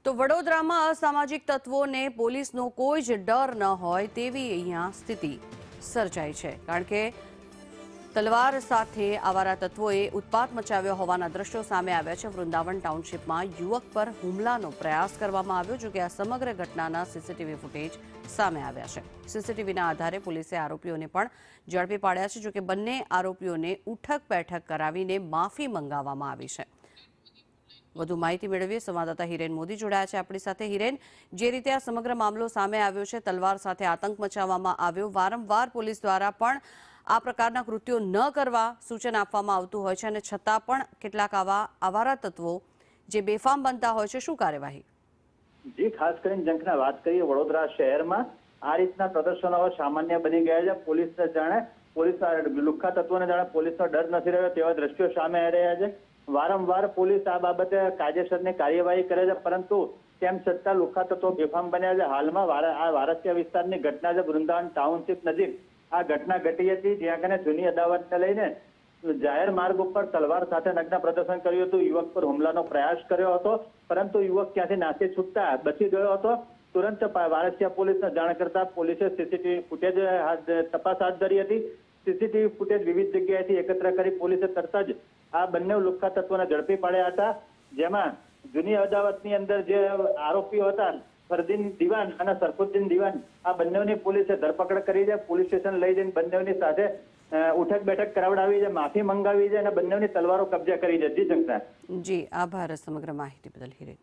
તો વડોદરામાં અસામાજિક તત્વોને પોલીસનો કોઈ જ ડર ન હોય તેવી અહીંયા સ્થિતિ સર્જાઈ છે, કારણ કે તલવાર સાથે આવારા તત્વોએ ઉત્પાત મચાવ્યો હોવાના દ્રશ્યો સામે આવ્યા છે। વૃંદાવન ટાઉનશીપમાં યુવક પર હુમલાનો પ્રયાસ કરવામાં આવ્યો, જો કે આ સમગ્ર ઘટનાના સીસીટીવી ફૂટેજ સામે આવ્યા છે। સીસીટીવીના આધારે પોલીસે આરોપીઓને પણ ઝડપી પાડ્યા છે, જો કે બંને આરોપીઓને ઉઠક બેઠક કરાવીને માફી મંગાવવામાં આવી છે। વધુ માહિતી મેળવીએ સંવાદદાતા હિરેન મોદી જોડાયા છે આપણી સાથે। હિરેન, જે રીતે આ સમગ્ર મામલો સામે આવ્યો છે, તલવાર સાથે આતંક મચાવવામાં આવ્યો, વારંવાર પોલીસ દ્વારા પણ આ પ્રકારના કૃત્યો ન કરવા સૂચન આપવામાં આવતું હોય છે, અને છતાં પણ કેટલાક આવા આવારા તત્વો જે બેફામ બનતા હોય છે, શું કાર્યવાહી? જી, ખાસ કરીને જંખના વાત કરીએ વડોદરા શહેરમાં આ રીતના પ્રદર્શનો સામાન્ય બની ગયા છે। પોલીસ લુખ્ખા તત્વોને જાણે પોલીસનો ડર નથી રહ્યો તેવા દ્રશ્યો સામે આવી રહ્યા છે। વારંવાર પોલીસ આ બાબતે કાયદેસરની કાર્યવાહી કરે છે, પરંતુ તેમ છતાં લુખ્ખા તત્વો બેફામ બન્યા છે। હાલમાં આ વારસિયા વિસ્તારની ઘટના છે, વૃંદાવન ટાઉનશીપ નજીક આ ઘટના ઘટી હતી, જ્યાં કને જૂની અદાવતને લઈને જાહેર માર્ગ ઉપર તલવાર સાથે નગ્ન પ્રદર્શન કર્યું હતું। યુવક પર હુમલાનો પ્રયાસ કર્યો હતો, પરંતુ યુવક ત્યાંથી નાસી છૂટતા બચી ગયો હતો। તુરંત વારસિયા પોલીસને જાણ કરતા પોલીસે સીસીટીવી ફૂટેજ તપાસ હાથ ધરી હતી। સીસીટીવી ફૂટેજ વિવિધ જગ્યાએથી એકત્ર કરી પોલીસે તરત જ આ બંને લુખ્ખા તત્વોને ઝડપી પાડ્યા હતા, જેમાં જૂની અદાવતની અંદર જે આરોપીઓ હતા ફરદીન દિવાન અને સરફુદ્દીન દિવાન, આ બંનેની પોલીસે ધરપકડ કરી છે। પોલીસ સ્ટેશન લઈ જઈને બંનેની સાથે ઉઠક બેઠક કરાવડાવી છે, માફી મંગાવી છે અને બંનેની તલવારો કબજે કરી છે। જી જંકના। જી, આભાર સમગ્ર માહિતી બદલ હિરેન।